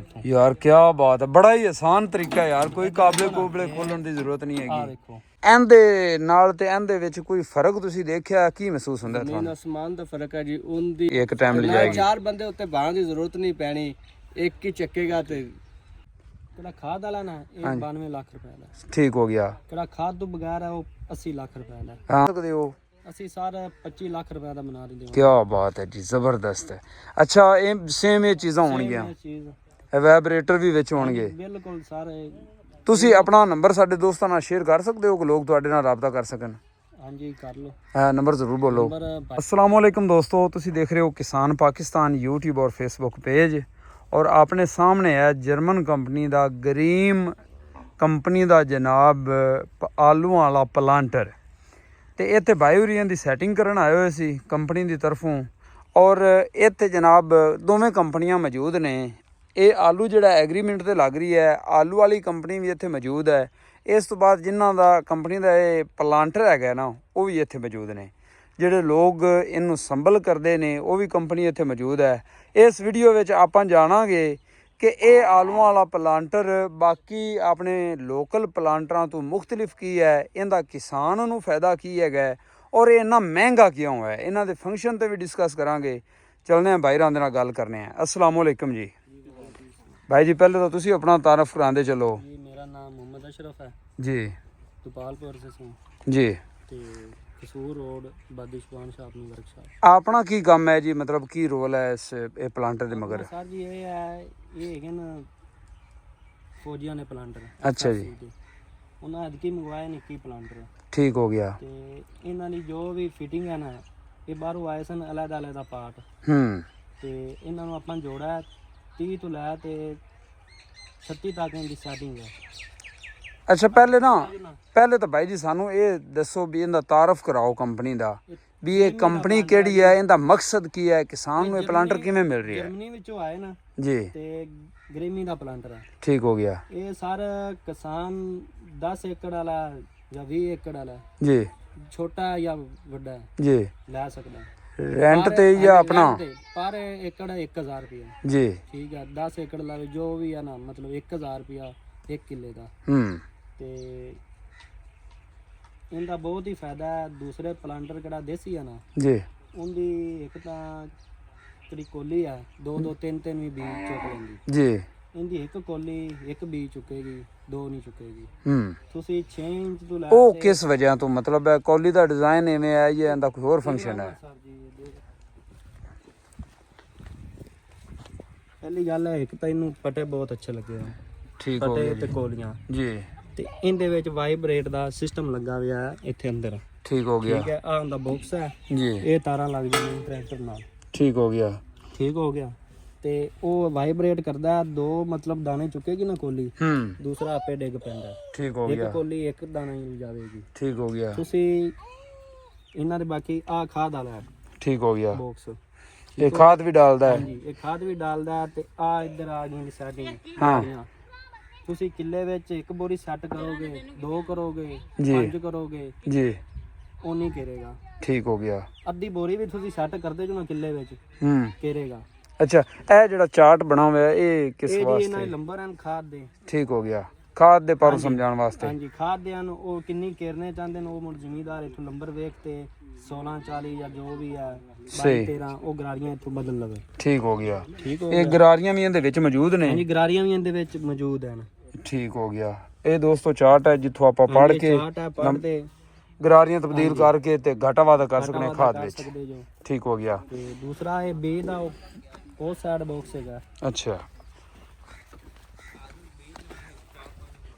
ਇੱਥੋਂ ਯਾਰ ਕੀ ਬਾਤ ਹੈ, ਬੜਾ ਹੀ ਆਸਾਨ ਤਰੀਕਾ ਯਾਰ, ਕੋਈ ਕਾਬਲੇ ਕੋਬਲੇ ਖੋਲਣ ਦੀ ਜ਼ਰੂਰਤ ਨਹੀਂ ਆ ਹੈਗੀ। ਦੇਖੋ ਇਹਦੇ ਨਾਲ ਤੇ ਇਹਦੇ ਵਿੱਚ ਕੋਈ ਫਰਕ ਤੁਸੀਂ ਦੇਖਿਆ, ਕੀ ਮਹਿਸੂਸ ਹੁੰਦਾ ਜ਼ਮੀਨ ਤੁਹਾਨੂੰ? ਅਸਮਾਨ ਦਾ ਫਰਕ ਹੈ ਜੀ। ਉਹਦੀ ਇੱਕ ਟਾਈਮ ਲਈ ਜਾਏਗੀ। 4 ਬੰਦੇ ਉੱਤੇ ਬਾਹਾਂ ਦੀ ਜ਼ਰੂਰਤ ਨਹੀਂ ਪੈਣੀ, ਇੱਕ ਹੀ ਚੱਕੇਗਾ। ਤੇ ਕਿਹੜਾ ਖਾਦ ਵਾਲਾ ਨਾ ਇਹ 92 ਲੱਖ ਰੁਪਏ ਦਾ ਠੀਕ ਹੋ ਗਿਆ। ਕਿਹੜਾ ਖਾਦ ਤੋਂ ਬਗੈਰ ਹੈ ਉਹ 80 ਲੱਖ ਰੁਪਏ ਦਾ। ਹਾਂ ਸਕਦੇ ਹੋ, ਅਸੀਂ ਸਾਰਾ 25 ਲੱਖ ਰੁਪਏ ਦਾ ਬਣਾ ਦਿੰਦੇ ਕੀ ਬਾਤ ਹੈ ਜੀ, ਜ਼ਬਰਦਸਤ ਹੈ। ਅੱਛਾ ਇਹ ਸੇਮ ਇਹ ਚੀਜ਼ਾਂ ਹੋਣਗੀਆਂ, ਚੀਜ਼ ਵੈਬਰੇਟਰ ਵੀ ਵਿੱਚ ਹੋਣਗੇ। ਬਿਲਕੁਲ ਸਾਰੇ। ਤੁਸੀਂ ਆਪਣਾ ਨੰਬਰ ਸਾਡੇ ਦੋਸਤਾਂ ਨਾਲ ਸ਼ੇਅਰ ਕਰ ਸਕਦੇ ਹੋ ਕਿ ਲੋਕ ਤੁਹਾਡੇ ਨਾਲ ਰਾਬਤਾ ਕਰ ਸਕਣ? ਹਾਂਜੀ ਕਰ ਲਓ, ਨੰਬਰ ਜ਼ਰੂਰ ਬੋਲੋ। ਨੰਬਰ अस्सलाम वालेकुम दोस्तों, ਤੁਸੀਂ देख रहे हो किसान पाकिस्तान यूट्यूब और फेसबुक पेज, और अपने सामने है जर्मन कंपनी ਦਾ ਗਰੀਮ ਕੰਪਨੀ ਦਾ ਜਨਾਬ ਆਲੂ ਵਾਲਾ ਪਲਾਂਟਰ। ਤੇ ਇੱਥੇ ਬਾਇਓਰੀਅਨ ਦੀ ਸੈਟਿੰਗ ਕਰਨ ਆਏ ਹੋਏ ਸੀ ਕੰਪਨੀ ਦੀ ਤਰਫੋਂ, ਔਰ ਇੱਥੇ ਜਨਾਬ ਦੋਵੇਂ ਕੰਪਨੀਆਂ ਮੌਜੂਦ ਨੇ। ਇਹ ਆਲੂ ਜਿਹੜਾ ਐਗਰੀਮੈਂਟ ਤੇ ਲੱਗ ਰਹੀ ਹੈ, ਆਲੂ ਵਾਲੀ ਕੰਪਨੀ ਵੀ ਇੱਥੇ ਮੌਜੂਦ ਹੈ। ਇਸ ਤੋਂ ਬਾਅਦ ਜਿਨ੍ਹਾਂ ਦਾ ਕੰਪਨੀ ਦਾ ਇਹ ਪਲਾਂਟਰ ਹੈਗਾ ਨਾ, ਉਹ ਵੀ ਇੱਥੇ ਮੌਜੂਦ ਨੇ। ਜਿਹੜੇ ਲੋਕ ਇਹਨੂੰ ਸੰਭਲ ਕਰਦੇ ਨੇ ਉਹ ਵੀ ਕੰਪਨੀ ਇੱਥੇ ਮੌਜੂਦ ਹੈ। ਇਸ ਵੀਡੀਓ ਵਿੱਚ ਆਪਾਂ ਜਾਣਾਂਗੇ ਕਿ ਇਹ ਆਲੂਆਂ ਵਾਲਾ ਪਲਾਂਟਰ ਬਾਕੀ ਆਪਣੇ ਲੋਕਲ ਪਲਾਂਟਰਾਂ ਤੋਂ ਮੁਖਤਲਿਫ ਕੀ ਹੈ, ਇਹਦਾ ਕਿਸਾਨ ਨੂੰ ਫਾਇਦਾ ਕੀ ਹੈਗਾ, ਔਰ ਇਹ ਇੰਨਾ ਮਹਿੰਗਾ ਕਿਉਂ ਹੈ। ਇਹਨਾਂ ਦੇ ਫੰਕਸ਼ਨ ਤੇ ਵੀ ਡਿਸਕਸ ਕਰਾਂਗੇ। ਚਲਦੇ ਹਾਂ ਭਾਈ ਦੇ ਨਾਲ ਗੱਲ ਕਰਨੇ ਆ। अस्सलाम वालेकुम जी। भाई जी पहले तो तुसी अपना तारफ करांदे चलो जी। मेरा नाम मोहम्मद अशरफ है जी तुपालपुर से हूँ जी। ਤੇ ਕਸੂਰ ਰੋਡ ਬਾਦਿਸ਼ਵਾਨ ਸ਼ਾਪਿੰਗ ਵਰਕਸ਼ਾਪ। ਆਪਣਾ ਕੀ ਕੰਮ ਹੈ ਜੀ, ਮਤਲਬ ਕੀ ਰੋਲ ਹੈ ਇਸ ਇਹ ਪਲਾਂਟਰ ਦੇ ਮਗਰ? ਸਰ ਜੀ ਇਹ ਹੈ, ਇਹ ਹੈਗੇ ਨਾ ਫੌਜੀਆਂ ਨੇ ਪਲਾਂਟਰ। ਅੱਛਾ ਜੀ। ਉਹਨਾਂ ਅਦਕੀ ਮੰਗਵਾਏ ਨੇ 21 ਪਲਾਂਟਰ। ਠੀਕ ਹੋ ਗਿਆ। ਤੇ ਇਹਨਾਂ ਦੀ ਜੋ ਵੀ ਫਿਟਿੰਗ ਹੈ ਨਾ, ਇਹ ਬਾਹਰੋਂ ਆਏ ਸਨ ਅਲੱਗ-ਅਲੱਗ ਦਾ ਪਾਰਟ। ਤੇ ਇਹਨਾਂ ਨੂੰ ਆਪਾਂ ਜੋੜਾ 30 ਤੋਂ ਲੈ ਤੇ 36 ਤੱਕ ਦੀ ਸੈਟਿੰਗ ਹੈ। ਅੱਛਾ ਪਹਿਲੇ ਤਾਂ ਭਾਈ ਜੀ ਸਾਨੂੰ ਇਹ ਦੱਸੋ ਵੀ ਇਹਦਾ ਤਾਰਫ ਕਰਾਓ ਕੰਪਨੀ ਦਾ, ਵੀ ਇਹ ਕੰਪਨੀ ਕਿਹੜੀ ਹੈ, ਇਹਦਾ ਮਕਸਦ ਕੀ ਹੈ, ਕਿਸਾਨ ਨੂੰ ਇਹ ਪਲਾਂਟਰ ਕਿਵੇਂ ਮਿਲ ਰਹੀ ਹੈ? ਜਰਮਨੀ ਵਿੱਚੋਂ ਆਏ ਨਾ ਜੀ। ਤੇ ਗ੍ਰੇਮੀ ਦਾ ਪਲਾਂਟਰ ਹੈ। ਠੀਕ ਹੋ ਗਿਆ। ਇਹ ਸਾਰਾ ਕਿਸਾਨ 10 ਏਕੜ ਵਾਲਾ ਜਾਂ 20 ਏਕੜ ਵਾਲਾ ਜੀ, ਛੋਟਾ ਜਾਂ ਵੱਡਾ ਜੀ, ਲੈ ਸਕਦਾ ਰੈਂਟ ਤੇ ਜਾਂ ਆਪਣਾ? ਪਰ ਏਕੜ 1000 ਰੁਪਏ ਜੀ। ਠੀਕ ਹੈ। 10 ਏਕੜ ਲਾਵੇ ਜੋ ਵੀ ਹੈ ਨਾ, ਮਤਲਬ 1000 ਰੁਪਇਆ 1 ਕਿੱਲੇ ਦਾ। ਤੇ ਇਹਦਾ ਬਹੁਤ ਹੀ ਫਾਇਦਾ ਹੈ। ਦੂਸਰੇ ਪਲਾਂਟਰ ਕਿਹੜਾ ਦੇਸੀ ਹੈ ਨਾ ਜੀ, ਉਹਦੀ ਇੱਕ ਤਾਂ ਜਿਹੜੀ ਕੋਲੀ ਹੈ 2-2 3-3 ਵੀ ਬੀਜ ਚੁੱਕ ਲੈਂਦੀ ਜੀ। ਇਹਦੀ ਇੱਕ ਕੋਲੀ ਇੱਕ ਬੀਜ ਚੁੱਕੇਗੀ, 2 ਨਹੀਂ ਚੁੱਕੇਗੀ। ਤੁਸੀਂ 6 ਇੰਚ ਤੋਂ ਲੈ ਉਹ ਕਿਸ ਵਜ੍ਹਾ ਤੋਂ, ਮਤਲਬ ਹੈ ਕੋਲੀ ਦਾ ਡਿਜ਼ਾਈਨ ਐਵੇਂ ਹੈ ਜਾਂ ਇਹਦਾ ਕੋਈ ਹੋਰ ਫੰਕਸ਼ਨ ਹੈ? ਸਰ ਜੀ ਪਹਿਲੀ ਗੱਲ ਹੈ, ਇੱਕ ਤਾਂ ਇਹਨੂੰ ਪਟੇ ਬਹੁਤ ਅੱਛੇ ਲੱਗੇ ਆ। ਠੀਕ ਹੋ ਗਿਆ ਤੇ ਕੋਲੀਆਂ ਜੀ। ਤੇ ਇਹਦੇ ਵਿੱਚ ਵਾਈਬ੍ਰੇਟ ਦਾ ਸਿਸਟਮ ਲੱਗਾ ਹੋਇਆ ਹੈ ਇੱਥੇ ਅੰਦਰ। ਠੀਕ ਹੋ ਗਿਆ। ਠੀਕ ਹੈ। ਆਹ ਹੁੰਦਾ ਬਾਕਸ ਹੈ ਜੀ। ਇਹ ਤਾਰਾਂ ਲੱਗ ਜਾਂਦੀਆਂ ਟਰੈਕਟਰ ਨਾਲ। ਠੀਕ ਹੋ ਗਿਆ। ਠੀਕ ਹੋ ਗਿਆ। ਤੇ ਉਹ ਵਾਈਬ੍ਰੇਟ ਕਰਦਾ, 2 ਮਤਲਬ ਦਾਣੇ ਚੁੱਕੇਗੀ ਨਾ ਕੋਲੀ, ਦੂਸਰਾ ਆਪੇ ਡਿੱਗ ਪੈਂਦਾ। ਠੀਕ ਹੋ ਗਿਆ। ਇੱਕ ਕੋਲੀ ਇੱਕ ਦਾਣਾ ਹੀ ਜਾਵੇਗੀ। ਠੀਕ ਹੋ ਗਿਆ। ਤੁਸੀਂ ਇਹਨਾਂ ਦੇ ਬਾਕੀ ਆਹ ਖਾਦ ਵਾਲਾ ਠੀਕ ਹੋ ਗਿਆ। ਬਾਕਸ, ਇਹ ਖਾਦ ਵੀ ਡਾਲਦਾ ਹੈ? ਹਾਂਜੀ ਇਹ ਖਾਦ ਵੀ ਡਾਲਦਾ। ਤੇ ਆ ਇੱਧਰ ਆ ਗਈ ਸੈਟਿੰਗ। ਹਾਂ। ਤੁਸੀਂ ਕਿੱਲੇ ਵਿੱਚ 1 ਬੋਰੀ ਸੈੱਟ ਕਰੋਗੇ, 2 ਕਰੋਗੇ, ਜੀ। 5 ਕਰੋਗੇ ਜੀ, ਉਹ ਨਹੀਂ ਕਰੇਗਾ। ਠੀਕ ਹੋ ਗਿਆ। ਅੱਧੀ ਬੋਰੀ ਵੀ ਤੁਸੀਂ ਸੈੱਟ ਕਰਦੇ ਜੋ ਨਾ ਕਿੱਲੇ ਵਿੱਚ, ਕਰੇਗਾ। ਅੱਛਾ ਇਹ ਜਿਹੜਾ ਚਾਰਟ ਬਣਾ ਹੋਇਆ ਇਹ ਕਿਸ ਇਹ ਵਾਸਤੇ? ਇਹਨਾਂ ਦੇ ਨੰਬਰ ਹਨ ਖਾਦ ਦੇ। ਠੀਕ ਹੋ ਗਿਆ। ਖਾਦ ਦੇ ਪਾਰੋਂ ਸਮਝਾਉਣ ਵਾਸਤੇ? ਹਾਂਜੀ ਖਾਦ ਦੇ ਹਨ। ਉਹ ਕਿੰਨੀ ਕਰਨੇ ਚਾਹੁੰਦੇ ਨੇ, ਉਹ ਮੁੜ ਜ਼ਿਮੀਦਾਰ ਇੱਥੋਂ ਨੰਬਰ ਵੇਖ ਤੇ 16 40 ਜਾਂ ਜੋ ਵੀ ਹੈ 22 13 ਉਹ ਗਰਾਰੀਆਂ ਇੱਥੋਂ ਬਦਲ ਲਵੇ। ਠੀਕ ਹੋ ਗਿਆ। ਠੀਕ ਹੋ ਇਹ ਗਰਾਰੀਆਂ ਵੀ ਇਹਦੇ ਵਿੱਚ ਮੌਜੂਦ ਨੇ? ਹਾਂਜੀ ਗਰਾਰੀਆਂ ਵੀ ਇਹਦੇ ਵਿੱਚ ਮੌਜੂਦ ਹਨ। ਠੀਕ ਹੋ ਗਿਆ। ਇਹ ਦੋਸਤੋ ਚਾਰਟ ਹੈ ਜਿੱਥੋਂ ਆਪਾਂ ਪੜ੍ਹ ਕੇ ਗਰਾਰੀਆਂ ਤਬਦੀਲ ਕਰਕੇ ਤੇ ਘਾਟਾ ਵਾਧਾ ਕਰ ਸਕਦੇ ਹਾਂ ਖਾਦ ਵਿੱਚ। ਠੀਕ ਹੋ ਗਿਆ। ਤੇ ਦੂਸਰਾ ਇਹ ਬੇ ਦਾ ਉਹ ਸਾਈਡ ਬਾਕਸ ਹੈਗਾ। ਅੱਛਾ।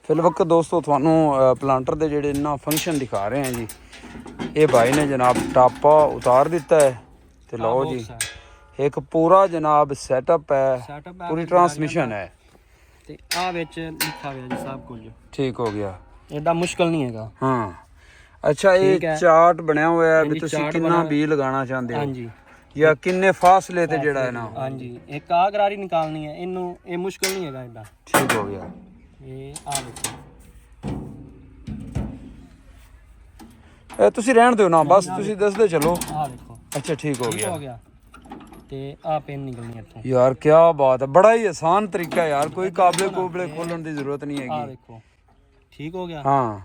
ਫਿਲਵਕਤ ਦੋਸਤੋ ਤੁਹਾਨੂੰ ਪਲਾਂਟਰ ਦੇ ਜਿਹੜੇ ਇਹਨਾਂ ਫੰਕਸ਼ਨ ਦਿਖਾ ਰਹੇ ਹਾਂ ਜੀ। ਇਹ ਭਾਈ ਨੇ ਜਨਾਬ ਟਾਪਾ ਉਤਾਰ ਦਿੱਤਾ ਹੈ ਤੇ ਲਓ ਜੀ ਇੱਕ ਪੂਰਾ ਜਨਾਬ ਸੈਟਅਪ ਹੈ, ਪੂਰੀ ਟਰਾਂਸਮਿਸ਼ਨ ਹੈ। ਤੇ ਆ ਵਿੱਚ ਲਿਖਾ ਹੋਇਆ ਜੀ ਸਭ ਕੁਝ। ਠੀਕ ਹੋ ਗਿਆ। ਐਡਾ ਮੁਸ਼ਕਲ ਨਹੀਂ ਹੈਗਾ। ਹਾਂ। ਅੱਛਾ ਇਹ ਚਾਰਟ ਬਣਿਆ ਹੋਇਆ ਹੈ ਵੀ ਤੁਸੀਂ ਕਿੰਨਾ ਬੀ ਲਗਾਉਣਾ ਚਾਹੁੰਦੇ ਹੋ? ਹਾਂਜੀ। ਜਾਂ ਕਿੰਨੇ ਫਾਸਲੇ ਤੇ ਜਿਹੜਾ ਹੈ ਨਾ? ਹਾਂਜੀ। ਇੱਕ ਆ ਗਰਾਰੀ ਨਿਕਾਲਣੀ ਹੈ, ਇਹਨੂੰ ਇਹ ਮੁਸ਼ਕਲ ਨਹੀਂ ਹੈਗਾ ਐਡਾ। ਠੀਕ ਹੋ ਗਿਆ। ਇਹ ਆ ਦੇਖੋ ਤੁਸੀਂ ਰਹਿਣ ਦਿਓ ਨਾ, ਬਸ ਤੁਸੀਂ ਦੱਸਦੇ ਚਲੋ। ਆ ਦੇਖੋ। ਅੱਛਾ ਠੀਕ ਹੋ ਗਿਆ। ਤੇ ਆ ਪਿੰਨ ਨਿਕਲਣੀ ਇੱਥੋਂ। ਯਾਰ ਕੀ ਬਾਤ ਹੈ, ਬੜਾ ਹੀ ਆਸਾਨ ਤਰੀਕਾ ਹੈ ਯਾਰ, ਕੋਈ ਕਾਬਲੇ ਕੋਬਲੇ ਖੋਲਣ ਦੀ ਜ਼ਰੂਰਤ ਨਹੀਂ ਆ ਹੈਗੀ। ਦੇਖੋ ਠੀਕ ਹੋ ਗਿਆ। ਹਾਂ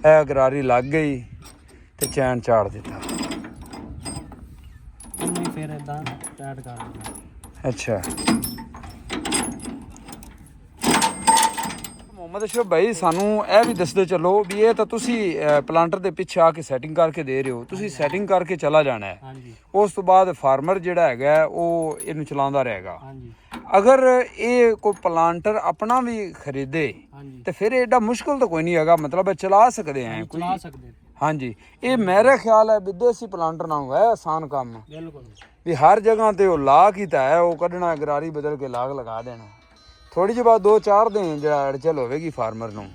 ਇਹ ਗਰਾਰੀ ਲੱਗ ਗਈ ਤੇ ਚੈਨ ਚਾੜ ਦਿੱਤਾ। ਇਹਨੂੰ ਵੀ ਫਿਰ ਇਦਾਂ ਟਾਈਟ ਕਰ ਦੇਣਾ। ਅੱਛਾ ਮੁਹੰਮਦ ਅਸ਼ਰਫ ਭਾਈ, ਸਾਨੂੰ ਇਹ ਵੀ ਦੱਸਦੇ ਚੱਲੋ ਵੀ ਇਹ ਤਾਂ ਤੁਸੀਂ ਪਲਾਂਟਰ ਦੇ ਪਿੱਛੇ ਆ ਕੇ ਸੈਟਿੰਗ ਕਰਕੇ ਦੇ ਰਹੇ ਹੋ, ਤੁਸੀਂ ਸੈਟਿੰਗ ਕਰਕੇ ਚਲਾ ਜਾਣਾ ਹੈ, ਹਾਂਜੀ ਉਸ ਤੋਂ ਬਾਅਦ ਫਾਰਮਰ ਜਿਹੜਾ ਹੈਗਾ ਉਹ ਇਹਨੂੰ ਚਲਾਉਂਦਾ ਰਹੇਗਾ। ਹਾਂਜੀ ਅਗਰ ਇਹ ਕੋਈ ਪਲਾਂਟਰ ਆਪਣਾ ਵੀ ਖਰੀਦੇ ਹਾਂਜੀ ਤੇ ਫਿਰ ਐਡਾ ਮੁਸ਼ਕਲ ਤਾਂ ਕੋਈ ਨਹੀਂ ਹੈਗਾ, ਮਤਲਬ ਚਲਾ ਸਕਦੇ ਆ ਕੋਈ। ਚਲਾ ਸਕਦੇ ਹਾਂਜੀ ਇਹ ਮੇਰਾ ਖਿਆਲ ਹੈ ਵਿਦੇਸ਼ੀ ਪਲਾਂਟਰ ਨਾਲੋਂ ਹੈ ਆਸਾਨ ਕੰਮ, ਬਿਲਕੁਲ। ਵੀ ਹਰ ਜਗ੍ਹਾ ਤੇ ਉਹ ਲਾ ਕੀਤਾ ਹੈ, ਉਹ ਕੱਢਣਾ ਗਰਾਰੀ ਬਦਲ ਕੇ ਲਾਗ ਲਗਾ ਦੇਣਾ, ਥੋੜੀ ਜਿਹੀ ਬਾਅਦ 2-4 ਦਿਨ ਜਿਹੜਾ ਅੜਚਲ ਹੋਵੇਗੀ ਫਾਰਮਰ ਨੂੰ।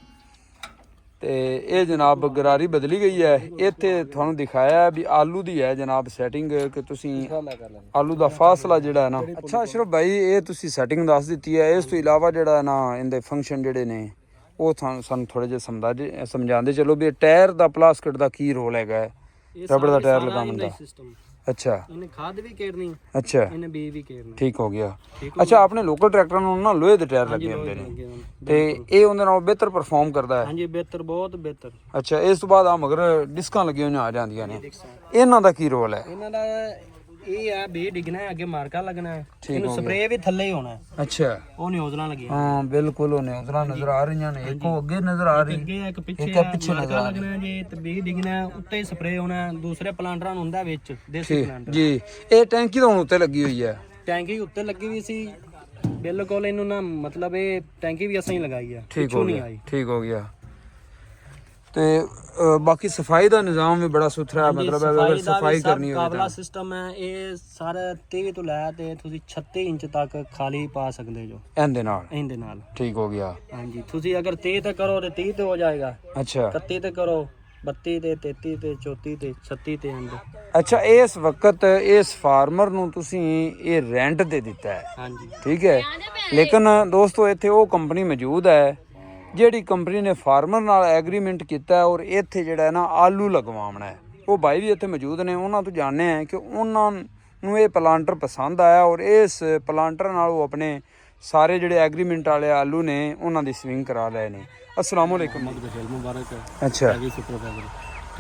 ਤੇ ਇਹ ਜਨਾਬ ਗਰਾਰੀ ਬਦਲੀ ਗਈ ਹੈ। ਇੱਥੇ ਤੁਹਾਨੂੰ ਦਿਖਾਇਆ ਵੀ ਆਲੂ ਦੀ ਹੈ ਜਨਾਬ ਸੈਟਿੰਗ, ਕਿ ਤੁਸੀਂ ਆਲੂ ਦਾ ਫਾਸਲਾ ਜਿਹੜਾ ਹੈ ਨਾ। ਅੱਛਾ ਅਸ਼ਰਫ ਭਾਈ, ਇਹ ਤੁਸੀਂ ਸੈਟਿੰਗ ਦੱਸ ਦਿੱਤੀ ਹੈ, ਇਸ ਤੋਂ ਇਲਾਵਾ ਜਿਹੜਾ ਨਾ ਇਹਦੇ ਫੰਕਸ਼ਨ ਜਿਹੜੇ ਨੇ ਉਹ ਸਾਨੂੰ ਥੋੜੇ ਜਿਹਾ ਸਮਝਾਉਂਦੇ ਚਲੋ ਵੀ ਟਾਇਰ ਦਾ ਪਲਾਸਟਿਕ ਦਾ ਕੀ ਰੋਲ ਹੈਗਾ ਹੈ, ਰਬੜ ਦਾ ਟਾਇਰ ਲਗਾਉਣ ਦਾ। ਅੱਛਾ ਇਹਨੇ ਖਾਦ ਵੀ ਕੇਰਨੀ, ਅੱਛਾ ਇਹਨੇ ਬੀਜ ਵੀ ਕੇਰਨਾ। ਠੀਕ ਹੋ ਗਿਆ। ਅੱਛਾ ਆਪਣੇ ਲੋਕਲ ਟਰੈਕਟਰਾਂ ਨੂੰ ਨਾ ਲੋਹੇ ਦੇ ਟਾਇਰ ਲੱਗੇ ਹੁੰਦੇ ਨੇ ਤੇ ਇਹ ਉਹਦੇ ਨਾਲ ਬਿਹਤਰ ਪਰਫਾਰਮ ਕਰਦਾ ਹੈ। ਹਾਂਜੀ ਬਿਹਤਰ, ਬਹੁਤ ਬਿਹਤਰ। ਅੱਛਾ ਇਸ ਤੋਂ ਬਾਅਦ ਆ ਮਗਰ ਡਿਸਕਾਂ ਲੱਗੀਆਂ ਹੋਈਆਂ ਆ ਜਾਂਦੀਆਂ ਨੇ, ਇਹਨਾਂ ਦਾ ਕੀ ਰੋਲ ਹੈ? ਇਹਨਾਂ ਦਾ ਇਹ ਆ ਬੀ ਡਿੱਗਣਾ ਹੈ, ਅੱਗੇ ਮਾਰਕਾ ਲੱਗਣਾ ਹੈ, ਇਹਨੂੰ ਸਪਰੇਅ ਵੀ ਥੱਲੇ ਹੀ ਹੋਣਾ ਹੈ। ਅੱਛਾ ਉਹ ਨਿਊਜ਼ਲਾਂ ਲੱਗੀਆਂ। ਹਾਂ ਬਿਲਕੁਲ ਉਹ ਨਿਊਜ਼ਲਾਂ ਨਜ਼ਰ ਆ ਰਹੀਆਂ ਨੇ, ਇੱਕ ਉਹ ਅੱਗੇ ਨਜ਼ਰ ਆ ਰਹੀ, ਅੱਗੇ ਇੱਕ ਪਿੱਛੇ ਇੱਕ ਪਿੱਛੇ ਨਜ਼ਰ ਮਾਰਕਾ ਆ ਰਹੀ। ਲੱਗਣਾ ਜੇ, ਤੇ ਬੀ ਡਿੱਗਣਾ ਉੱਤੇ ਸਪਰੇਅ ਹੋਣਾ। ਦੂਸਰੇ ਪਲਾਂਟਰਾਂ ਨੂੰ ਹੁੰਦਾ ਵਿੱਚ ਦੇਸੀ ਪਲਾਂਟਰ। ਜੀ ਇਹ ਟੈਂਕੀ ਤਾਂ ਹੁਣ ਉੱਤੇ ਲੱਗੀ ਹੋਈ ਹੈ, ਟੈਂਕੀ ਉੱਤੇ ਲੱਗੀ ਵੀ ਸੀ ਬਿਲਕੁਲ, ਇਹਨੂੰ ਨਾ ਮਤਲਬ ਇਹ ਟੈਂਕੀ ਵੀ ਅਸਾਂ ਹੀ ਲਗਾਈ ਆ, ਠੀਕ ਪਿੱਛੋਂ ਹੋ ਨਹੀਂ ਗਿਆ, ਆਈ। ਠੀਕ ਹੋ ਗਿਆ। ਤੇ ਬਾਕੀ ਸਫਾਈ ਦਾ ਨਿਜ਼ਾਮ ਵੀ ਬੜਾ ਸੁਥਰਾ ਹੈ, ਮਤਲਬ ਅਗਰ ਸਫਾਈ ਕਰਨੀ ਹੋਵੇ ਕਾਬਲਾ ਸਿਸਟਮ ਹੈ ਇਹ ਸਾਰਾ 30 ਤੋਂ ਲੈ ਤੇ ਤੁਸੀਂ 36 ਇੰਚ ਤੱਕ ਖਾਲੀ ਪਾ ਸਕਦੇ ਜੋ ਇਹਦੇ ਨਾਲ। ਇਹਦੇ ਨਾਲ ਠੀਕ ਹੋ ਗਿਆ। ਹਾਂਜੀ ਤੁਸੀਂ ਅਗਰ 30 ਤੇ ਕਰੋ ਤੇ 30 ਤੇ ਹੋ ਜਾਏਗਾ, ਅੱਛਾ 31 ਤੇ ਕਰੋ 32 ਤੇ 33 ਤੇ 34 ਤੇ 36 ਤੇ ਅੰਦਰ। ਅੱਛਾ ਇਸ ਵਕਤ ਇਸ ਫਾਰਮਰ ਨੂੰ ਤੁਸੀਂ ਇਹ ਰੈਂਟ ਤੇ ਦਿੱਤਾ ਹੈ, ਹਾਂਜੀ ਠੀਕ ਹੈ, ਲੇਕਿਨ ਦੋਸਤੋ ਇੱਥੇ ਉਹ ਕੰਪਨੀ ਮੌਜੂਦ ਹੈ ਜਿਹੜੀ ਕੰਪਨੀ ਨੇ ਫਾਰਮਰ ਨਾਲ ਐਗਰੀਮੈਂਟ ਕੀਤਾ ਔਰ ਇੱਥੇ ਜਿਹੜਾ ਹੈ ਨਾ ਆਲੂ ਲਗਵਾਉਣਾ ਹੈ। ਉਹ ਭਾਈ ਵੀ ਇੱਥੇ ਮੌਜੂਦ ਨੇ, ਉਹਨਾਂ ਤੋਂ ਜਾਣਦੇ ਆ ਕਿ ਉਹਨਾਂ ਨੂੰ ਇਹ ਪਲਾਂਟਰ ਪਸੰਦ ਆਇਆ ਔਰ ਇਸ ਪਲਾਂਟਰ ਨਾਲ ਉਹ ਆਪਣੇ ਸਾਰੇ ਜਿਹੜੇ ਐਗਰੀਮੈਂਟ ਵਾਲੇ ਆਲੂ ਨੇ ਉਹਨਾਂ ਦੀ ਸਵਿੰਗ ਕਰਾ ਲਏ ਨੇ। अस्सलाम वालेकुम। मुबारक। अच्छा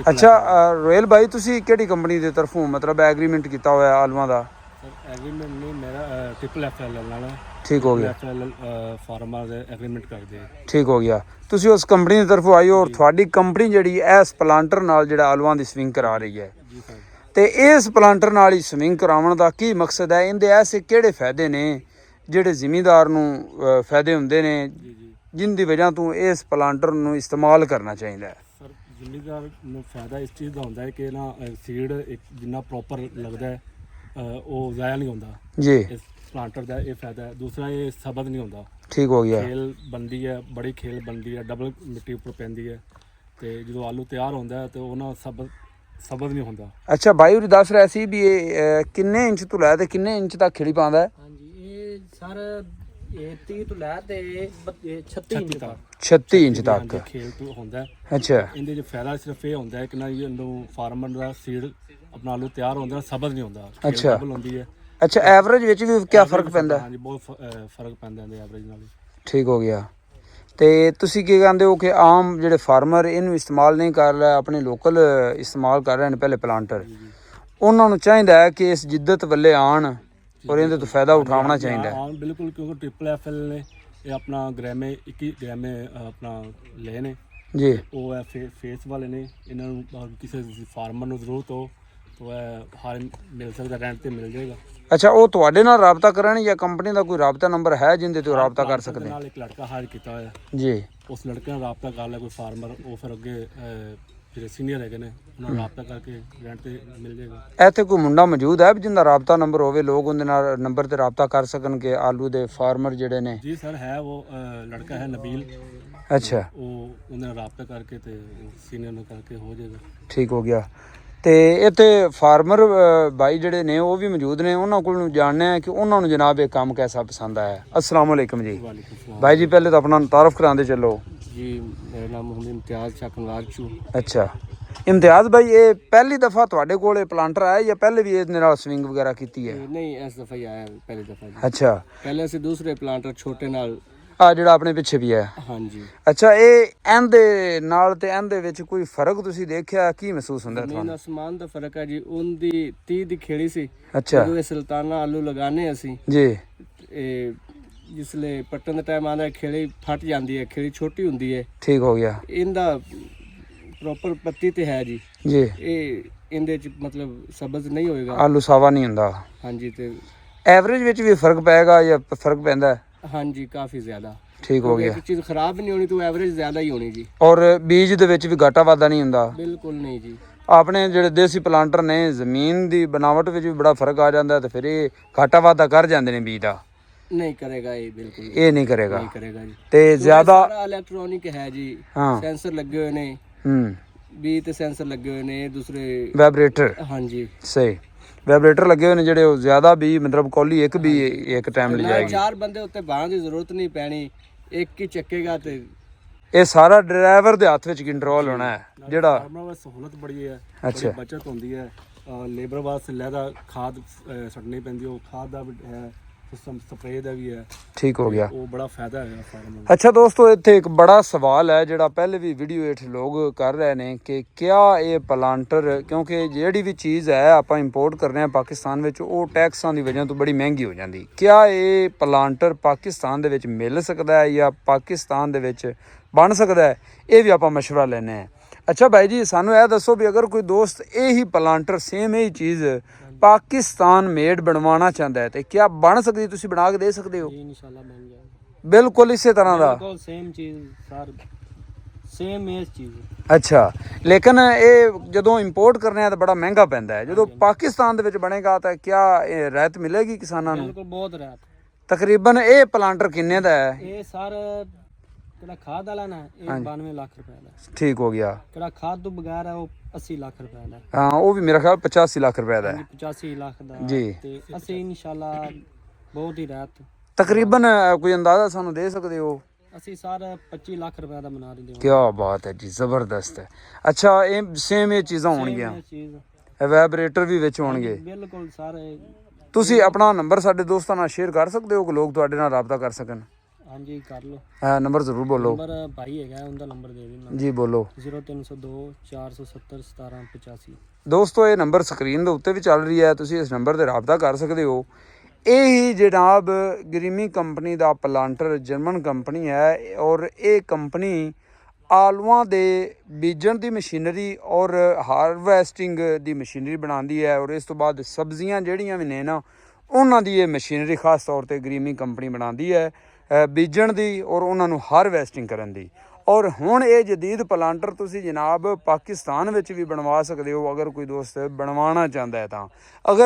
अच्छा रोयल भाई ਤੁਸੀਂ ਕਿਹੜੀ ਕੰਪਨੀ ਦੇ ਤਰਫੋਂ ਮਤਲਬ ਐਗਰੀਮੈਂਟ ਕੀਤਾ ਹੋਇਆ ਆਲੂਆਂ ਦਾ? ਐਗਰੀਮੈਂਟ ਨਹੀਂ ਮੇਰਾ ਟ੍ਰਿਪਲ ਐਫਐਲ ਨਾਲ। ਠੀਕ ਹੋ ਗਿਆ। ਐਫਐਲ ਫਾਰਮਰ ਦੇ ਐਗਰੀਮੈਂਟ ਕਰਦੇ ਆ। ਠੀਕ ਹੋ ਗਿਆ। ਤੁਸੀਂ ਉਸ ਕੰਪਨੀ ਦੀ ਤਰਫੋਂ ਆਏ ਹੋ ਔਰ ਤੁਹਾਡੀ ਕੰਪਨੀ ਜਿਹੜੀ ਇਸ ਪਲਾਂਟਰ ਨਾਲ ਜਿਹੜਾ ਆਲੂਆਂ ਦੀ ਸਵਿੰਗ ਕਰਾ ਰਹੀ ਹੈ ਜੀ ਸਰ। ਤੇ ਇਸ ਪਲਾਂਟਰ ਨਾਲ ਹੀ ਸਵਿੰਗ ਕਰਾਉਣ ਦਾ ਕੀ ਮਕਸਦ ਹੈ? ਇਹਦੇ ਐਸੇ ਕਿਹੜੇ ਫਾਇਦੇ ਨੇ ਜਿਹੜੇ ਜ਼ਿਮੀਂਦਾਰ ਨੂੰ ਫਾਇਦੇ ਹੁੰਦੇ ਨੇ ਜਿੰਦੀ ਵਜ੍ਹਾ ਤੋਂ ਇਸ ਪਲਾਂਟਰ ਨੂੰ ਇਸਤੇਮਾਲ ਕਰਨਾ ਚਾਹੀਦਾ ਹੈ? ਸਰ ਜ਼ਿਮੀਂਦਾਰ ਨੂੰ ਫਾਇਦਾ ਇਸ ਚੀਜ਼ ਦਾ ਹੁੰਦਾ ਹੈ ਕਿ ਨਾ ਸੀਡ ਜਿੰਨਾ ਪ੍ਰੋਪਰ ਲੱਗਦਾ ਹੈ ਉਹ ਜ਼ਾਇਆ ਨਹੀਂ ਹੁੰਦਾ ਜੀ। ਇਸ ਪਲਾਂਟਰ ਦਾ ਇਹ ਫਾਇਦਾ ਹੈ। ਦੂਸਰਾ ਇਹ ਸਬਜ਼ ਨਹੀਂ ਹੁੰਦਾ। ਠੀਕ ਹੋ ਗਿਆ। ਖੇਲ ਬਣਦੀ ਹੈ, ਬੜੀ ਖੇਲ ਬਣਦੀ ਹੈ, ਡਬਲ ਮਿੱਟੀ ਉੱਪਰ ਪੈਂਦੀ ਹੈ ਤੇ ਜਦੋਂ ਆਲੂ ਤਿਆਰ ਹੁੰਦਾ ਹੈ ਤੇ ਉਹਨਾਂ ਸਬਜ਼ ਨਹੀਂ ਹੁੰਦਾ। ਅੱਛਾ ਭਾਈ ਉਹ ਦੱਸ ਰਿਹਾ ਸੀ ਵੀ ਇਹ ਕਿੰਨੇ ਇੰਚ ਤੋਂ ਲੈ ਤੇ ਕਿੰਨੇ ਇੰਚ ਤੱਕ ਖਿੜੀ ਪਾਉਂਦਾ ਹੈ? ਹਾਂਜੀ ਇਹ ਸਰ ਇਹ 30 ਤੋਂ ਲੈ ਤੇ 36 ਇੰਚ ਤੱਕ। 36 ਇੰਚ ਤੱਕ ਖੇਲ ਤੋਂ ਹੁੰਦਾ ਹੈ। ਅੱਛਾ ਇਹਦੇ ਚ ਫਾਇਦਾ ਸਿਰਫ ਇਹ ਹੁੰਦਾ ਹੈ ਕਿ ਨਾ ਇਹਨੂੰ ਫਾਰਮਰ ਦਾ ਸੀਡ ਆਪਣਾ ਆਲੂ ਤਿਆਰ ਹੁੰਦਾ ਸਬਜ਼ ਨਹੀਂ ਹੁੰਦਾ। ਅੱਛਾ। ਡਬਲ ਹੁੰਦੀ ਹੈ। ਅੱਛਾ ਐਵਰੇਜ ਵਿੱਚ ਵੀ ਕੀ ਫਰਕ ਪੈਂਦਾ? ਹਾਂਜੀ ਬਹੁਤ ਫਰਕ ਪੈਂਦਾ ਇਹਦੇ ਐਵਰੇਜ ਨਾਲ। ਠੀਕ ਹੋ ਗਿਆ। ਤੇ ਤੁਸੀਂ ਕੀ ਕਹਿੰਦੇ ਹੋ ਕਿ ਆਮ ਜਿਹੜੇ ਫਾਰਮਰ ਇਹਨੂੰ ਇਸਤੇਮਾਲ ਨਹੀਂ ਕਰ ਰਿਹਾ, ਆਪਣੇ ਲੋਕਲ ਇਸਤੇਮਾਲ ਕਰ ਰਹੇ ਨੇ ਪਹਿਲੇ ਪਲਾਂਟਰ, ਉਹਨਾਂ ਨੂੰ ਚਾਹੀਦਾ ਹੈ ਕਿ ਇਸ ਜਿੱਦਤ ਵੱਲੇ ਆਣ ਔਰ ਇਹਦੇ ਤੋਂ ਫਾਇਦਾ ਉਠਾਉਣਾ ਚਾਹੀਦਾ ਹੈ। ਹਾਂ ਬਿਲਕੁਲ, ਕਿਉਂਕਿ ਟ੍ਰਿਪਲ ਐਫਐਲ ਨੇ ਇਹ ਆਪਣਾ ਗ੍ਰਾਮੇ 21 ਗ੍ਰਾਮੇ ਆਪਣਾ ਲਏ ਨੇ ਜੀ। ਉਹ ਹੈ ਫੇਸ ਵਾਲੇ ਨੇ। ਇਹਨਾਂ ਨੂੰ ਕਿਸੇ ਫਾਰਮਰ ਨੂੰ ਜ਼ਰੂਰਤ ਹੋ ਤਾਂ ਇਹ ਹਰ ਮਿਲ ਸਕਦਾ, ਰੈਂਟ ਤੇ ਮਿਲ ਜਾਏਗਾ। ਅੱਛਾ ਉਹ ਤੁਹਾਡੇ ਨਾਲ ਰਾਬਤਾ ਕਰਨ ਜਾਂ ਕੰਪਨੀ ਦਾ ਕੋਈ ਰਾਬਤਾ ਨੰਬਰ ਹੈ ਜਿੰਦੇ ਤੋਂ ਰਾਬਤਾ ਕਰ ਸਕਦੇ? ਨਾਲ ਇੱਕ ਲੜਕਾ ਹਾਇਰ ਕੀਤਾ ਹੋਇਆ ਜੀ। ਉਸ ਲੜਕੇ ਨਾਲ ਰਾਬਤਾ ਕਰ ਲਿਆ ਕੋਈ ਫਾਰਮਰ, ਉਹ ਫਿਰ ਅੱਗੇ ਜਿਹੜੇ ਸੀਨੀਅਰ ਹੈਗੇ ਨੇ ਉਹਨਾਂ ਨੂੰ ਰਾਬਤਾ ਕਰਕੇ ਰੈਂਟ ਤੇ ਮਿਲ ਜਾਏਗਾ। ਇੱਥੇ ਕੋਈ ਮੁੰਡਾ ਮੌਜੂਦ ਹੈ ਜਿੰਦਾ ਰਾਬਤਾ ਨੰਬਰ ਹੋਵੇ, ਲੋਕ ਉਹਦੇ ਨਾਲ ਨੰਬਰ ਤੇ ਰਾਬਤਾ ਕਰ ਸਕਣ ਕਿ ਆਲੂ ਦੇ ਫਾਰਮਰ ਜਿਹੜੇ ਨੇ? ਜੀ ਸਰ ਹੈ, ਉਹ ਲੜਕਾ ਹੈ ਨਬੀਲ। ਅੱਛਾ ਉਹ ਉਹਦੇ ਨਾਲ ਰਾਬਤਾ ਕਰਕੇ ਤੇ ਸੀਨੀਅਰ ਨੂੰ ਕਰਕੇ ਹੋ ਜਾਏਗਾ। ਠੀਕ ਹੋ ਗਿਆ। ਤੇ ਇੱਥੇ ਫਾਰਮਰ ਭਾਈ ਜਿਹੜੇ ਨੇ ਉਹ ਵੀ ਮੌਜੂਦ ਨੇ, ਉਹਨਾਂ ਕੋਲ ਨੂੰ ਜਾਣਨਾ ਹੈ ਕਿ ਉਹਨਾਂ ਨੂੰ ਜਨਾਬ ਇਹ ਕੰਮ ਕੈਸਾ ਪਸੰਦ ਆਇਆ। अस्सलाम वालेकुम जी। भाई जी पहले तो अपना तारुफ कराते चलो जी। मेरा नाम मोहम्मद इम्तियाज़ शाह कनवार चू। अच्छा ਇਮਤਿਆਜ਼ ਭਾਈ, ਇਹ ਪਹਿਲੀ ਦਫਾ ਤੁਹਾਡੇ ਕੋਲ ਇਹ ਪਲਾਂਟਰ ਆਇਆ ਜਾਂ ਪਹਿਲੇ ਵੀ ਇਹਦੇ ਨਾਲ ਸਵਿੰਗ ਵਗੈਰਾ ਕੀਤੀ ਹੈ? ਨਹੀਂ, ਇਸ ਦਫਾ ਹੀ ਆਇਆ ਪਹਿਲੀ ਦਫਾ ਜੀ। ਅੱਛਾ, ਪਹਿਲੇ ਅਸੀਂ ਦੂਸਰੇ ਪਲਾਂਟਰ ਛੋਟੇ ਨਾਲ, ਆ ਜਿਹੜਾ ਆਪਣੇ ਪਿੱਛੇ ਵੀ ਹੈ। ਹਾਂਜੀ। ਅੱਛਾ, ਇਹ ਇਹਦੇ ਨਾਲ ਤੇ ਇਹਦੇ ਵਿੱਚ ਕੋਈ ਫਰਕ ਤੁਸੀਂ ਦੇਖਿਆ? ਕੀ ਮਹਿਸੂਸ ਹੁੰਦਾ ਜ਼ਮੀਨ ਤੁਹਾਨੂੰ? ਅਸਮਾਨ ਦਾ ਫਰਕ ਹੈ ਜੀ। ਉਹਦੀ 30 ਦੀ ਖੇੜੀ ਸੀ, ਅੱਛਾ ਜਦੋਂ ਇਹ ਸੁਲਤਾਨਾ ਆਲੂ ਲਗਾਣੇ ਅਸੀਂ, ਜੀ, ਇਹ ਜਿਸਲੇ ਪੱਟਣ ਦਾ ਟਾਈਮ ਆਉਂਦਾ ਖੇੜੀ ਫਟ ਜਾਂਦੀ ਹੈ, ਖੇੜੀ ਛੋਟੀ ਹੁੰਦੀ ਹੈ। ਠੀਕ ਹੋ ਗਿਆ ਇਹਦਾ ਪ੍ਰੋਪਰ ਪੱਤੀ ਤੇ ਹੈ ਜੀ, ਜੀ, ਇਹ ਇਹਦੇ ਚ ਮਤਲਬ ਸਬਜ਼ ਨਹੀਂ ਹੋਏਗਾ। ਆਲੂ ਸਾਵਾ ਨਹੀਂ ਹੁੰਦਾ। ਹਾਂਜੀ, ਤੇ ਐਵਰੇਜ ਵਿੱਚ ਵੀ ਫਰਕ ਪਏਗਾ ਜਾਂ ਫਰਕ ਪੈਂਦਾ ਹੈ? ਹਾਂਜੀ, ਕਾਫੀ ਜ਼ਿਆਦਾ। ਠੀਕ ਹੋ ਗਿਆ। ਇੱਕ ਚੀਜ਼ ਖਰਾਬ ਨਹੀਂ ਹੋਣੀ, ਤਾਂ ਐਵਰੇਜ ਜ਼ਿਆਦਾ ਹੀ ਹੋਣੀ ਜੀ। ਔਰ ਬੀਜ ਦੇ ਵਿੱਚ ਵੀ ਘਾਟਾ ਵਾਧਾ ਨਹੀਂ ਹੁੰਦਾ? ਬਿਲਕੁਲ ਨਹੀਂ ਜੀ। ਆਪਣੇ ਜਿਹੜੇ ਦੇਸੀ ਪਲਾਂਟਰ ਨੇ, ਜ਼ਮੀਨ ਦੀ ਬਣਾਵਟ ਵਿੱਚ ਵੀ ਬੜਾ ਫਰਕ ਆ ਜਾਂਦਾ ਤੇ ਫਿਰ ਇਹ ਘਾਟਾ ਵਾਧਾ ਕਰ ਜਾਂਦੇ ਨੇ ਬੀਜ ਦਾ। ਨਹੀਂ ਕਰੇਗਾ ਇਹ, ਬਿਲਕੁਲ ਇਹ ਨਹੀਂ ਕਰੇਗਾ। ਨਹੀਂ ਕਰੇਗਾ ਜੀ। ਤੇ ਜ਼ਿਆਦਾ ਸਾਰਾ ਇਲੈਕਟ੍ਰੋਨਿਕ ਹੈ ਜੀ, ਹਾਂ, ਸੈਂਸਰ ਲੱਗੇ ਹੋਏ ਨੇ, ਵੀ ਤੇ ਸੈਂਸਰ ਲੱਗੇ ਹੋਏ ਨੇ ਦੂਸਰੇ, ਵਾਈਬ੍ਰੇਟਰ। ਹਾਂਜੀ, ਸਹੀ, ਵਾਈਬ੍ਰੇਟਰ ਲੱਗੇ ਹੋਏ ਨੇ ਜਿਹੜੇ ਉਹ ਜ਼ਿਆਦਾ ਵੀ ਮਤਲਬ ਕੋਲੀ ਇੱਕ ਵੀ ਇੱਕ ਟਾਈਮ ਲੈ ਜਾਏਗੀ। 4 ਬੰਦੇ ਉੱਤੇ ਬਾਹਣ ਦੀ ਜ਼ਰੂਰਤ ਨਹੀਂ ਪੈਣੀ, ਇੱਕ ਹੀ ਚੱਕੇਗਾ ਤੇ ਇਹ ਸਾਰਾ ਡਰਾਈਵਰ ਦੇ ਹੱਥ ਵਿੱਚ ਕੰਟਰੋਲ ਹੋਣਾ ਹੈ ਜਿਹੜਾ। ਫਾਰਮਰ ਵਾਸਤੇ ਸਹੂਲਤ ਬੜੀ ਹੈ, ਅੱਛਾ, ਬਚਤ ਹੁੰਦੀ ਹੈ। ਲੇਬਰ ਵਾਸਤੇ ਲੈਦਾ ਖਾਦ ਸੱਟਣੀ ਪੈਂਦੀ, ਉਹ ਖਾਦ ਦਾ ਵੀ ਹੈ ਸਿਸਟਮ, ਸਪਰੇਅ ਦਾ ਵੀ ਹੈ। ਠੀਕ ਹੋ ਗਿਆ। ਉਹ ਬੜਾ ਫਾਇਦਾ ਹੈ ਫਾਰਮਰ ਨੂੰ। ਅੱਛਾ ਦੋਸਤੋ, ਇੱਥੇ ਇੱਕ ਬੜਾ ਸਵਾਲ ਹੈ ਜਿਹੜਾ ਪਹਿਲੇ ਵੀ ਵੀਡੀਓ ਹੇਠ ਲੋਕ ਕਰ ਰਹੇ ਨੇ ਕਿ ਕਿਆ ਇਹ ਪਲਾਂਟਰ, ਕਿਉਂਕਿ ਜਿਹੜੀ ਵੀ ਚੀਜ਼ ਹੈ ਆਪਾਂ ਇੰਪੋਰਟ ਕਰ ਰਹੇ ਹਾਂ ਪਾਕਿਸਤਾਨ ਵਿੱਚ, ਉਹ ਟੈਕਸਾਂ ਦੀ ਵਜ੍ਹਾ ਤੋਂ ਬੜੀ ਮਹਿੰਗੀ ਹੋ ਜਾਂਦੀ। ਕਿਆ ਇਹ ਪਲਾਂਟਰ ਪਾਕਿਸਤਾਨ ਦੇ ਵਿੱਚ ਮਿਲ ਸਕਦਾ ਹੈ ਜਾਂ ਪਾਕਿਸਤਾਨ ਦੇ ਵਿੱਚ ਬਣ ਸਕਦਾ ਹੈ? ਇਹ ਵੀ ਆਪਾਂ ਮਸ਼ਵਰਾ ਲੈਣੇ ਹੈ। ਅੱਛਾ ਭਾਈ ਜੀ, ਸਾਨੂੰ ਇਹ ਦੱਸੋ ਵੀ ਅਗਰ ਕੋਈ ਦੋਸਤ ਇਹੀ ਪਲਾਂਟਰ ਸੇਮ ਇਹੀ ਚੀਜ਼ ਪਾਕਿਸਤਾਨ ਮੇਡ ਬਣਵਾਉਣਾ ਚਾਹੁੰਦਾ ਹੈ ਤੇ ਕਿਆ ਬਣ ਸਕਦੀ? ਤੁਸੀਂ ਬਣਾ ਕੇ ਦੇ ਸਕਦੇ ਹੋ? ਇਨਸ਼ਾਅੱਲਾ ਬਣ ਜਾਏਗਾ। ਬਿਲਕੁਲ ਇਸੇ ਤਰ੍ਹਾਂ ਦਾ, ਬਿਲਕੁਲ ਸੇਮ ਚੀਜ਼, ਸਰ ਸੇਮ ਇਹ ਚੀਜ਼। ਅੱਛਾ, ਲੇਕਿਨ ਇਹ ਜਦੋਂ ਇੰਪੋਰਟ ਕਰਨੇ ਆ ਤਾਂ ਬੜਾ ਮਹਿੰਗਾ ਪੈਂਦਾ ਹੈ। ਜਦੋਂ ਪਾਕਿਸਤਾਨ ਦੇ ਵਿੱਚ ਬਣੇਗਾ ਤਾਂ ਕਿਆ ਇਹ ਰਾਹਤ ਮਿਲੇਗੀ ਕਿਸਾਨਾਂ ਨੂੰ? ਬਿਲਕੁਲ ਬਹੁਤ ਰਾਹਤ। ਤਕਰੀਬਨ ਇਹ ਪਲਾਂਟਰ ਕਿੰਨੇ ਦਾ ਹੈ? ਇਹ ਸਰ ਕਿਹੜਾ ਖਾਦ ਵਾਲਾ ਨਾ, ਇਹ 92 ਲੱਖ ਰੁਪਏ ਦਾ। ਠੀਕ ਹੋ ਗਿਆ। ਕਿਹੜਾ ਖਾਦ ਤੋਂ ਬਗੈਰ ਹੈ ਉਹ 80 ਲੱਖ ਰੁਪਏ ਦਾ। ਹਾਂ, ਉਹ ਵੀ ਮੇਰਾ ਖਿਆਲ 85 ਲੱਖ ਰੁਪਏ ਦਾ ਹੈ। 85 ਲੱਖ ਦਾ ਜੀ। ਤੇ ਅਸੀਂ ਇਨਸ਼ਾਅੱਲਾ ਬਹੁਤ ਹੀ ਰਾਹਤ। ਤਕਰੀਬਨ ਕੋਈ ਅੰਦਾਜ਼ਾ ਸਾਨੂੰ ਦੇ ਸਕਦੇ ਹੋ? ਅਸੀਂ ਸਰ 25 ਲੱਖ ਰੁਪਏ ਦਾ ਬਣਾ ਦਿੰਦੇ ਹਾਂ। ਕਿਆ ਬਾਤ ਹੈ ਜੀ, ਜ਼ਬਰਦਸਤ ਹੈ। ਅੱਛਾ, ਇਹ ਸੇਮ ਇਹ ਚੀਜ਼ਾਂ ਹੋਣਗੀਆਂ, ਇਹ ਚੀਜ਼ ਵਾਈਬ੍ਰੇਟਰ ਵੀ ਵਿੱਚ ਹੋਣਗੇ? ਬਿਲਕੁਲ ਸਾਰੇ। ਤੁਸੀਂ ਆਪਣਾ ਨੰਬਰ ਸਾਡੇ ਦੋਸਤਾਂ ਨਾਲ ਸ਼ੇਅਰ ਕਰ ਸਕਦੇ ਹੋ ਕਿ ਲੋਕ ਤੁਹਾਡੇ ਨਾਲ ਰਾਬਤਾ ਕਰ ਸਕਣ? ਹਾਂਜੀ, ਕਰ ਲਓ। ਹਾਂ, ਨੰਬਰ ਜ਼ਰੂਰ ਬੋਲੋ। ਨੰਬਰ ਭਾਈ ਹੈਗਾ, ਉਹਦਾ ਨੰਬਰ ਦੇ ਦੇਣਾ ਜੀ ਬੋਲੋ। 0302 470 1785। ਦੋਸਤੋ, ਇਹ ਨੰਬਰ ਸਕਰੀਨ ਦੇ ਉੱਤੇ ਵੀ ਚੱਲ ਰਹੀ ਹੈ, ਤੁਸੀਂ ਇਸ ਨੰਬਰ ਤੇ ਰਾਬਤਾ ਕਰ ਸਕਦੇ ਹੋ। ਇਹ ਹੀ ਜਨਾਬ ਗਰੀਮੀ ਕੰਪਨੀ ਦਾ ਪਲਾਂਟਰ, ਜਰਮਨ ਕੰਪਨੀ ਹੈ ਔਰ ਇਹ ਕੰਪਨੀ ਆਲੂਆਂ ਦੇ ਬੀਜਣ ਦੀ ਮਸ਼ੀਨਰੀ ਔਰ ਹਾਰਵੈਸਟਿੰਗ ਦੀ ਮਸ਼ੀਨਰੀ ਬਣਾਉਂਦੀ ਹੈ ਔਰ ਇਸ ਤੋਂ ਬਾਅਦ ਸਬਜ਼ੀਆਂ ਜਿਹੜੀਆਂ ਵੀ ਨੇ ਨਾ, ਉਹਨਾਂ ਦੀ ਇਹ ਮਸ਼ੀਨਰੀ ਖਾਸ ਤੌਰ ਤੇ ਗਰੀਮੀ ਕੰਪਨੀ ਬਣਾਉਂਦੀ ਹੈ, ਬੀਜਣ ਦੀ ਔਰ ਉਹਨਾਂ ਨੂੰ ਹਾਰਵੈਸਟਿੰਗ ਕਰਨ ਦੀ। ਔਰ ਹੁਣ ਇਹ ਜਦੀਦ ਪਲਾਂਟਰ ਤੁਸੀਂ ਜਨਾਬ ਪਾਕਿਸਤਾਨ ਵਿੱਚ ਵੀ ਬਣਵਾ ਸਕਦੇ ਹੋ, ਅਗਰ ਕੋਈ ਦੋਸਤ ਬਣਵਾਉਣਾ ਚਾਹੁੰਦਾ ਹੈ ਤਾਂ। ਅਗਰ